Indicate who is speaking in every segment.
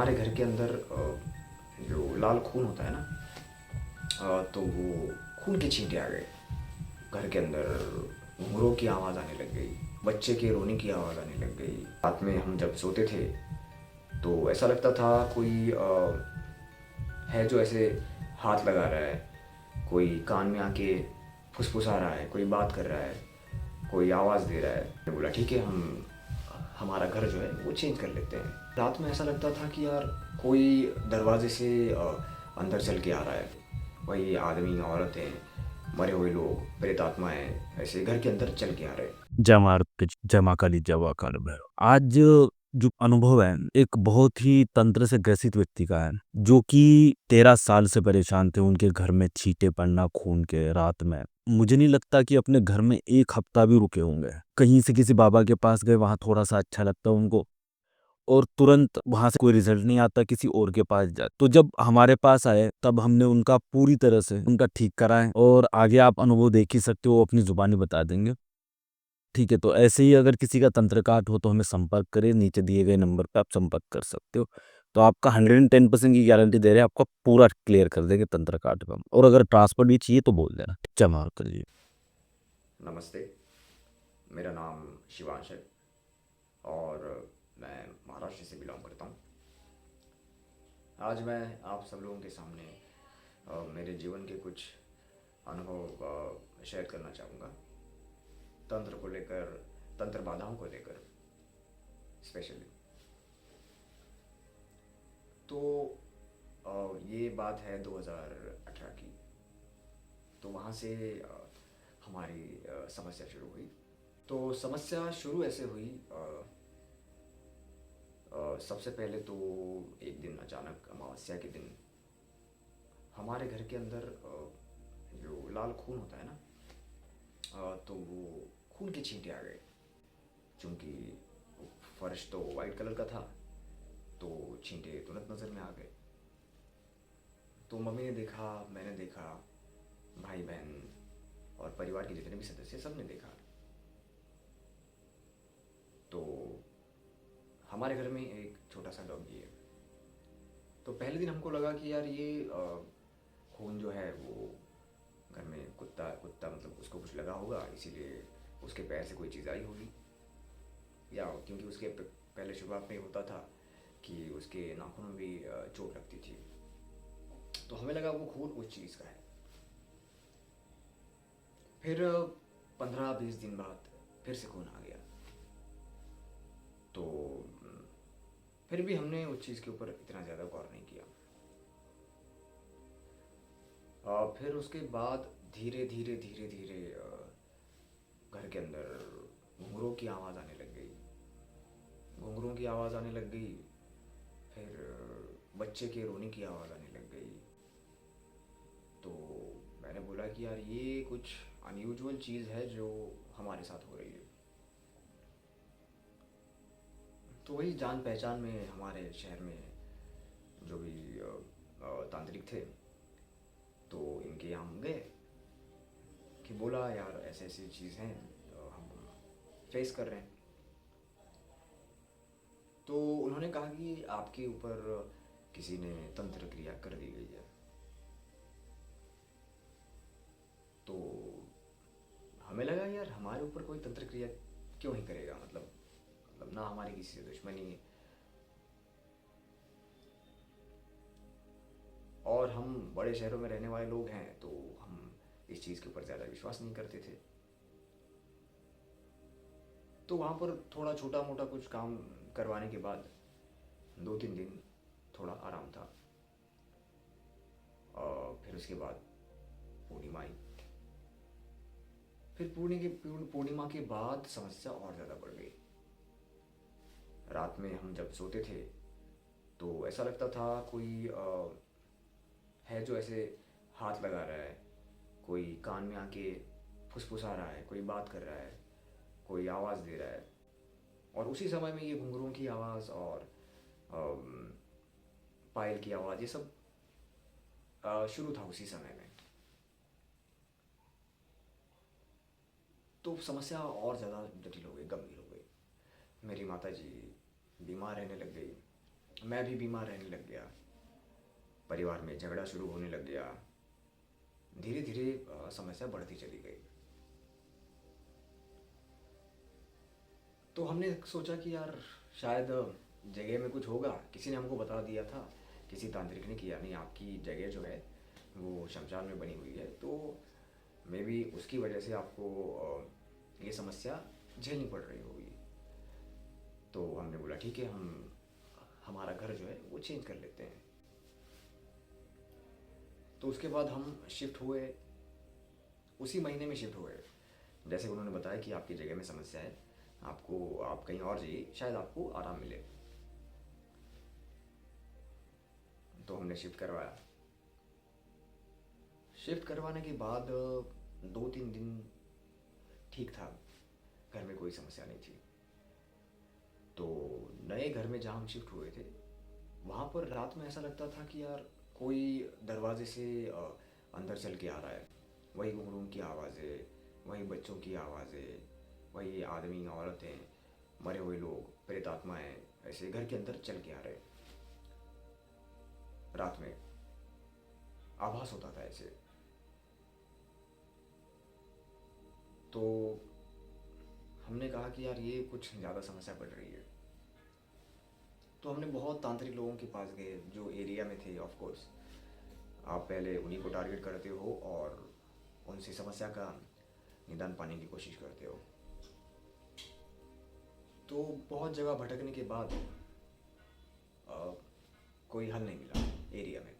Speaker 1: हमारे घर के अंदर जो लाल खून होता है ना, तो वो खून के छींटे आ गए घर के अंदर। घुंघरों की आवाज़ आने लग गई, बच्चे के रोने की आवाज़ आने लग गई। रात में हम जब सोते थे तो ऐसा लगता था कोई है जो ऐसे हाथ लगा रहा है, कोई कान में आके फुसफुसा रहा है, कोई बात कर रहा है, कोई आवाज़ दे रहा है। मैंने बोला ठीक है, हम हमारा घर जो है वो चेंज कर लेते हैं। रात में ऐसा लगता था कि यार कोई दरवाजे से अंदर चल के आ रहा है। वही आदमी, औरतें, मरे हुए लोग, प्रेत आत्माएं ऐसे घर के अंदर चल के आ रहे हैं।
Speaker 2: जमा काली जवा काल भैरव। आज जो अनुभव है एक बहुत ही तंत्र से ग्रसित व्यक्ति का है, जो कि 13 साल से परेशान थे। उनके घर में छींटे पड़ना खून के रात में, मुझे नहीं लगता कि अपने घर में एक हफ्ता भी रुके होंगे। कहीं से किसी बाबा के पास गए, वहां थोड़ा सा अच्छा लगता उनको, और तुरंत वहां से कोई रिजल्ट नहीं आता, किसी और के पास जाए। तो जब हमारे पास आए तब हमने उनका पूरी तरह से उनका ठीक कराए, और आगे आप अनुभव देख ही सकते हो, वो अपनी जुबानी बता देंगे। ठीक है, तो ऐसे ही अगर किसी का तंत्र काट हो तो हमें संपर्क करें, नीचे दिए गए नंबर पे आप संपर्क कर सकते हो। तो आपका 110% की गारंटी दे रहे हैं, आपका पूरा क्लियर कर देंगे तंत्र काट पे हम। और अगर ट्रांसफर भी चाहिए तो बोल देना, जमा कर लीजिए।
Speaker 1: नमस्ते, मेरा नाम शिवांश है और मैं महाराष्ट्र से बिलोंग करता हूँ। आज मैं आप सब लोगों के सामने मेरे जीवन के कुछ अनुभव शेयर करना चाहूँगा, तंत्र को लेकर, तंत्र बाधाओं को लेकर स्पेशली। तो ये बात है 2018 की। तो वहाँ से हमारी समस्या शुरू हुई। तो समस्या शुरू ऐसे हुई, सबसे पहले तो एक दिन अचानक अमावस्या के दिन हमारे घर के अंदर जो लाल खून होता है ना, तो वो खून के छींटे आ गए। चूँकि फर्श तो वाइट कलर का था तो छींटे तुरंत नज़र में आ गए। तो मम्मी ने देखा, मैंने देखा, भाई बहन और परिवार के जितने भी सदस्य, सब ने देखा। तो हमारे घर में एक छोटा सा डॉगी है। तो पहले दिन हमको लगा कि यार ये खून जो है वो घर में कुत्ता कुत्ता मतलब उसको कुछ लगा होगा, इसीलिए उसके पैर से कोई चीज़ आई होगी। या क्योंकि उसके पहले शुरुआत में होता था कि उसके नाखूनों में भी चोट लगती थी। तो हमें लगा वो खून उस चीज़ का है। फिर 15-20 दिन बाद फिर से खून आ गया। तो फिर भी हमने उस चीज़ के ऊपर इतना ज़्यादा गौर नहीं किया। फिर उसके बाद धीरे धीरे धीरे धीरे घर के अंदर घुंघरों की आवाज़ आने लग गई। घुंघरों की आवाज़ आने लग गई। फिर बच्चे के रोने की आवाज़ आने लग गई। तो मैंने बोला कि यार ये कुछ अनयूजुअल चीज़ है जो हमारे साथ हो रही है। तो वही जान पहचान में हमारे शहर में जो भी तांत्रिक थे, तो इनके यहाँ हम गए कि बोला यार ऐसे ऐसी चीज़ हैं, हम फेस कर रहे हैं। तो उन्होंने कहा कि आपके ऊपर किसी ने तंत्र क्रिया कर दी गई है। तो हमें लगा यार हमारे ऊपर कोई तंत्र क्रिया क्यों ही करेगा, मतलब ना हमारी किसी से दुश्मनी है, और हम बड़े शहरों में रहने वाले लोग हैं, तो हम इस चीज़ के ऊपर ज़्यादा विश्वास नहीं करते थे। तो वहाँ पर थोड़ा छोटा मोटा कुछ काम करवाने के बाद 2-3 दिन थोड़ा आराम था। और फिर उसके बाद पूर्णिमा आई। फिर पूर्णिमा के बाद समस्या और ज़्यादा बढ़ गई। रात में हम जब सोते थे तो ऐसा लगता था कोई है जो ऐसे हाथ लगा रहा है, कोई कान में आके फुसफुसा रहा है, कोई बात कर रहा है, कोई आवाज़ दे रहा है। और उसी समय में ये घुंघरों की आवाज़ और अम, पायल की आवाज़, ये सब शुरू था उसी समय में। तो समस्या और ज़्यादा जटिल हो गई, गंभीर हो गई। मेरी माता जी बीमार रहने लग गई। मैं भी बीमार रहने लग गया, परिवार में झगड़ा शुरू होने लग गया। धीरे धीरे समस्या बढ़ती चली गई। तो हमने सोचा कि यार शायद जगह में कुछ होगा, किसी ने हमको बता दिया था, किसी तांत्रिक ने किया, नहीं आपकी जगह जो है वो शमशान में बनी हुई है, तो मे बी उसकी वजह से आपको ये समस्या झेलनी पड़ रही होगी। तो हमने बोला ठीक है, हम हमारा घर जो है वो चेंज कर लेते हैं। तो उसके बाद हम शिफ्ट हुए, उसी महीने में शिफ्ट हुए। जैसे उन्होंने बताया कि आपकी जगह में समस्या है, आपको आप कहीं और जाइए, शायद आपको आराम मिले। तो हमने शिफ्ट करवाया। शिफ्ट करवाने के बाद 2-3 दिन ठीक था, घर में कोई समस्या नहीं थी। तो नए घर में जहाँ हम शिफ्ट हुए थे, वहाँ पर रात में ऐसा लगता था कि यार कोई दरवाजे से अंदर चल के आ रहा है। वही घुंघरू की आवाज़ें, वही बच्चों की आवाज़ें, वही आदमी औरतें, मरे हुए लोग, प्रेत आत्माएं ऐसे घर के अंदर चल के आ रहे। रात में आभास होता था ऐसे। तो हमने कहा कि यार ये कुछ ज़्यादा समस्या बढ़ रही है। तो हमने बहुत तांत्रिक लोगों के पास गए जो एरिया में थे। ऑफ कोर्स आप पहले उन्हीं को टारगेट करते हो और उनसे समस्या का निदान पाने की कोशिश करते हो। तो बहुत जगह भटकने के बाद अ, कोई हल नहीं मिला एरिया में।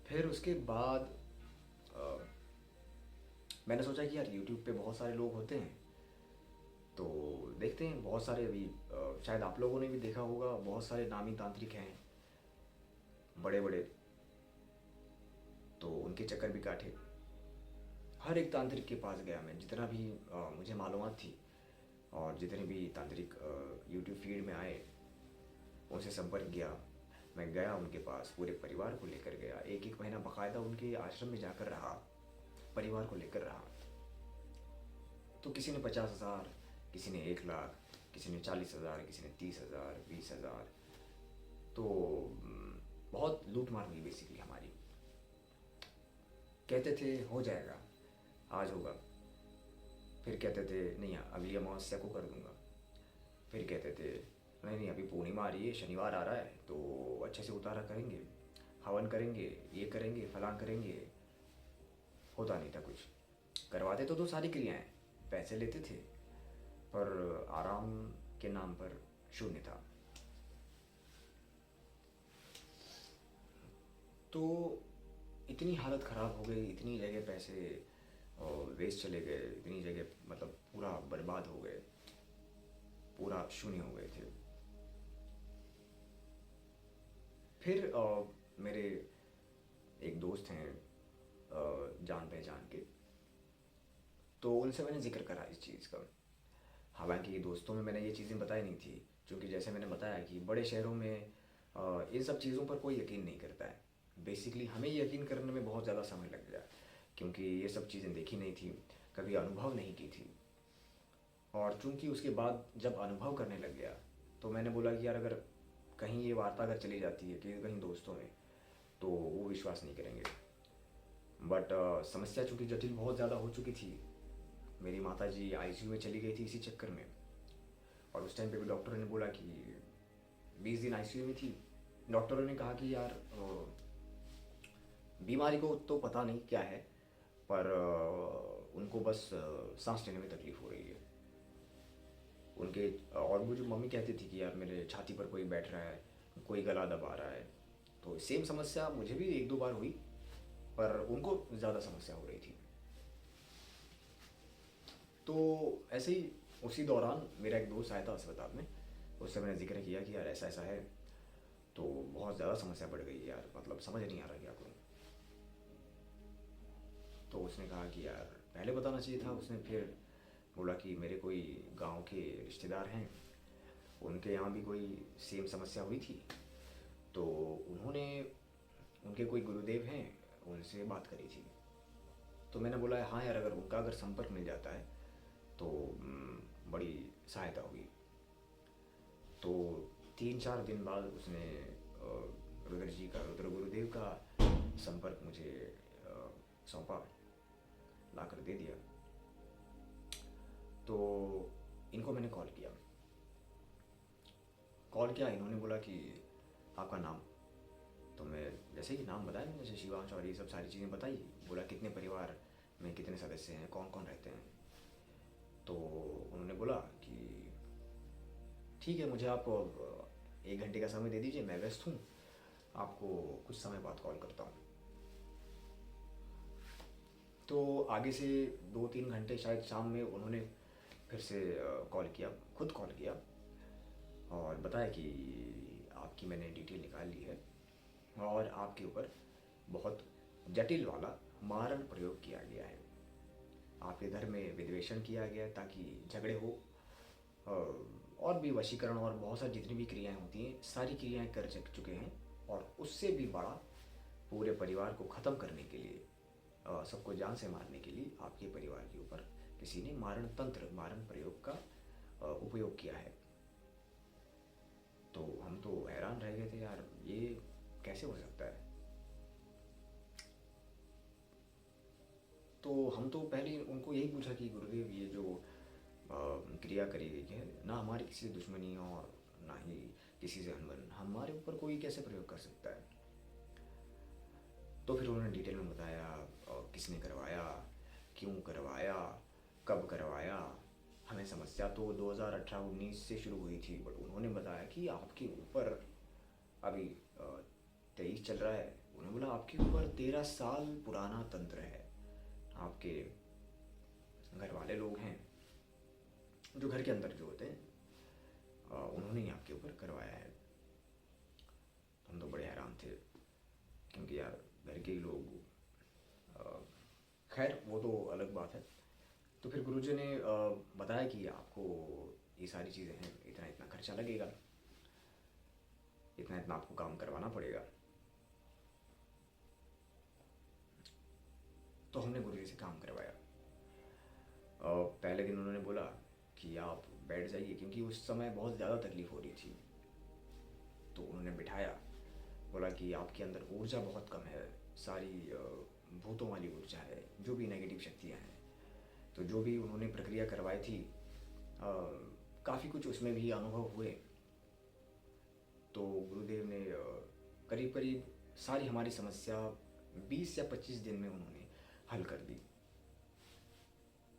Speaker 1: फिर उसके बाद अ, मैंने सोचा कि यार यूट्यूब पे बहुत सारे लोग होते हैं, तो देखते हैं। बहुत सारे अभी शायद आप लोगों ने भी देखा होगा, बहुत सारे नामी तांत्रिक हैं बड़े बड़े, तो उनके चक्कर भी काटे। हर एक तांत्रिक के पास गया मैं, जितना भी मुझे मालूमात थी, और जितने भी तांत्रिक यूट्यूब फीड में आए उनसे संपर्क किया। मैं गया उनके पास, पूरे परिवार को लेकर गया, 1-1 महीना बाकायदा उनके आश्रम में जाकर रहा, परिवार को लेकर रहा। तो किसी ने 50,000, किसी ने 1 लाख, किसी ने 40,000, किसी ने 30,000, 20,000। तो बहुत लूट मार हुई बेसिकली हमारी। कहते थे हो जाएगा, आज होगा, फिर कहते थे नहीं अगली अमावस्या को कर दूंगा, फिर कहते थे नहीं नहीं अभी पूर्णिमा आ रही है, शनिवार आ रहा है, तो अच्छे से उतारा करेंगे, हवन करेंगे, ये करेंगे, फलां करेंगे। होता नहीं था कुछ। करवाते तो सारी क्रियाएं, पैसे लेते थे, पर आराम के नाम पर शून्य था। तो इतनी हालत ख़राब हो गई, इतनी जगह पैसे वेस्ट चले गए, इतनी जगह मतलब पूरा बर्बाद हो गए, पूरा शून्य हो गए थे। फिर मेरे एक दोस्त हैं जान पहचान के, तो उनसे मैंने जिक्र करा इस चीज़ का। हालांकि दोस्तों में मैंने ये चीज़ें बताई नहीं थी, क्योंकि जैसे मैंने बताया कि बड़े शहरों में इन सब चीज़ों पर कोई यकीन नहीं करता है। बेसिकली हमें यकीन करने में बहुत ज़्यादा समय लग गया, क्योंकि ये सब चीज़ें देखी नहीं थी, कभी अनुभव नहीं की थी। और चूंकि उसके बाद जब अनुभव करने लग गया, तो मैंने बोला कि यार अगर कहीं ये वार्ता अगर चली जाती है कि कहीं दोस्तों में, तो वो विश्वास नहीं करेंगे। बट समस्या चूंकि जटिल बहुत ज़्यादा हो चुकी थी, मेरी माता जी आईसीयू में चली गई थी इसी चक्कर में। और उस टाइम पे भी डॉक्टर ने बोला कि 20 दिन आईसीयू में थी। डॉक्टरों ने कहा कि यार बीमारी को तो पता नहीं क्या है, पर उनको बस सांस लेने में तकलीफ़ हो रही है उनके। और मुझे मम्मी कहती थी कि यार मेरे छाती पर कोई बैठ रहा है, कोई गला दबा रहा है। तो सेम समस्या मुझे भी 1-2 बार हुई, पर उनको ज़्यादा समस्या हो रही थी। तो ऐसे ही उसी दौरान मेरा एक दोस्त आया था अस्पताल में, उससे मैंने जिक्र किया कि यार ऐसा ऐसा है, तो बहुत ज़्यादा समस्या बढ़ गई यार, मतलब समझ नहीं आ रहा क्या करूँ। तो उसने कहा कि यार पहले बताना चाहिए था। उसने फिर बोला कि मेरे कोई गांव के रिश्तेदार हैं, उनके यहाँ भी कोई सेम समस्या हुई थी, तो उन्होंने, उनके कोई गुरुदेव हैं, उनसे बात करी थी। तो मैंने बोला हाँ यार अगर उनका अगर संपर्क मिल जाता है तो बड़ी सहायता होगी। तो 3-4 दिन बाद उसने रुद्र गुरुदेव का संपर्क मुझे सौंपा, ला कर दे दिया। तो इनको मैंने कॉल किया। इन्होंने बोला कि आपका नाम, तो मैं जैसे ही नाम बताया, जैसे शिवांश और ये सब सारी चीज़ें बताई। बोला कितने परिवार में कितने सदस्य हैं, कौन कौन रहते हैं। तो उन्होंने बोला कि ठीक है, मुझे आप 1 घंटे का समय दे दीजिए, मैं व्यस्त हूँ, आपको कुछ समय बाद कॉल करता हूँ। तो आगे से 2-3 घंटे शायद शाम में उन्होंने फिर से खुद कॉल किया और बताया कि आपकी मैंने डिटेल निकाल ली है और आपके ऊपर बहुत जटिल वाला मारण प्रयोग किया गया है। आपके घर में विद्वेषण किया गया है ताकि झगड़े हो, और भी वशीकरण और बहुत सारी जितनी भी क्रियाएं होती हैं, सारी क्रियाएं कर चुके हैं। और उससे भी बड़ा, पूरे परिवार को ख़त्म करने के लिए, सबको जान से मारने के लिए आपके परिवार के ऊपर किसी ने मारण प्रयोग का उपयोग किया है। तो हम तो हैरान रह गए थे, यार ये कैसे हो सकता है। तो हम तो पहले उनको यही पूछा कि गुरुदेव, ये जो क्रिया करी गई है ना, हमारी किसी से दुश्मनी और ना ही किसी से अनबन, हमारे ऊपर कोई कैसे प्रयोग कर सकता है। तो फिर उन्होंने डिटेल में बताया किसने करवाया, क्यों करवाया, कब करवाया। हमें समस्या तो 2018-19 से शुरू हुई थी, बट उन्होंने बताया कि आपके ऊपर अभी 23 चल रहा है। उन्होंने बोला आपके ऊपर 13 साल पुराना तंत्र है। आपके घर वाले लोग हैं जो घर के अंदर जो होते हैं, उन्होंने ही आपके ऊपर करवाया है। हम तो बड़े हैरान थे, क्योंकि यार घर के ही लोग, खैर वो तो अलग बात है। तो फिर गुरुजी ने बताया कि आपको ये सारी चीज़ें हैं, इतना इतना खर्चा लगेगा, इतना इतना आपको काम करवाना पड़ेगा। तो हमने गुरुजी से काम करवाया। पहले दिन उन्होंने बोला कि आप बैठ जाइए, क्योंकि उस समय बहुत ज़्यादा तकलीफ़ हो रही थी। तो उन्होंने बिठाया, बोला कि आपके अंदर ऊर्जा बहुत कम है, सारी भूतों वाली ऊर्जा है, जो भी नेगेटिव शक्तियाँ हैं। तो जो भी उन्होंने प्रक्रिया करवाई थी, काफ़ी कुछ उसमें भी अनुभव हुए। तो गुरुदेव ने करीब करीब सारी हमारी समस्या 20 या 25 दिन में उन्होंने हल कर दी।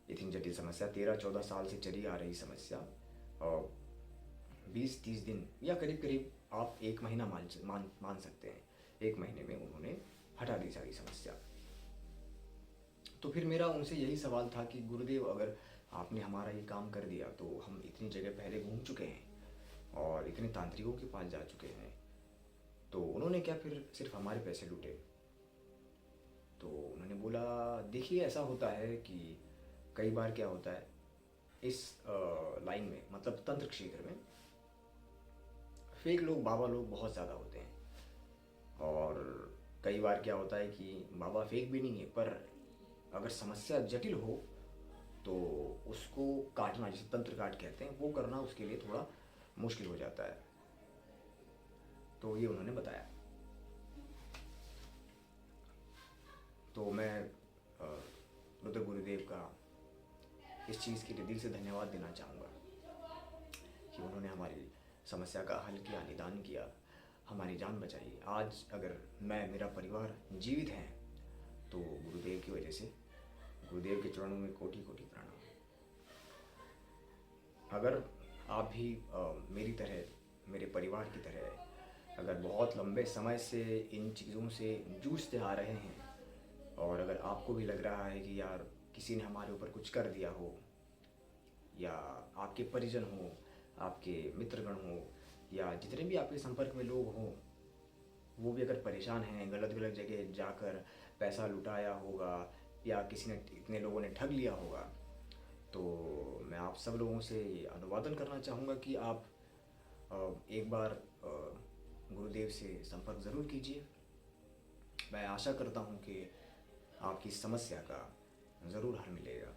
Speaker 1: इतनी जटिल समस्या, 13-14 साल से चली आ रही समस्या, और 20-30 दिन या करीब करीब आप 1 महीना मान सकते हैं, 1 महीने में उन्होंने हटा दी सारी समस्या। तो फिर मेरा उनसे यही सवाल था कि गुरुदेव, अगर आपने हमारा ये काम कर दिया, तो हम इतनी जगह पहले घूम चुके हैं और इतने तांत्रिकों के पास जा चुके हैं, तो उन्होंने क्या फिर सिर्फ हमारे पैसे लूटे। तो उन्होंने बोला, देखिए ऐसा होता है कि कई बार क्या होता है इस लाइन में, मतलब तंत्र क्षेत्र में, फेक लोग, बाबा लोग बहुत ज़्यादा होते हैं। और कई बार क्या होता है कि बाबा फेक भी नहीं है, पर अगर समस्या जटिल हो तो उसको काटना, जिसे तंत्र काट कहते हैं, वो करना उसके लिए थोड़ा मुश्किल हो जाता है। तो ये उन्होंने बताया। तो मैं रुद्र गुरुदेव का इस चीज़ के लिए दिल से धन्यवाद देना चाहूँगा कि उन्होंने हमारी समस्या का हल किया, निदान किया, हमारी जान बचाई। आज अगर मैं, मेरा परिवार जीवित हैं, तो गुरुदेव की वजह से। गुरुदेव के चरणों में कोटि कोटि प्रणाम। अगर आप भी मेरी तरह, मेरे परिवार की तरह, अगर बहुत लंबे समय से इन चीज़ों से जूझते आ रहे हैं, और अगर आपको भी लग रहा है कि यार किसी ने हमारे ऊपर कुछ कर दिया हो, या आपके परिजन हो, आपके मित्रगण हो, या जितने भी आपके संपर्क में लोग हों, वो भी अगर परेशान हैं, गलत गलत जगह जाकर पैसा लुटाया होगा, या किसी ने, इतने लोगों ने ठग लिया होगा, तो मैं आप सब लोगों से अनुवादन करना चाहूँगा कि आप एक बार गुरुदेव से संपर्क ज़रूर कीजिए। मैं आशा करता हूँ कि आपकी समस्या का ज़रूर हल मिलेगा।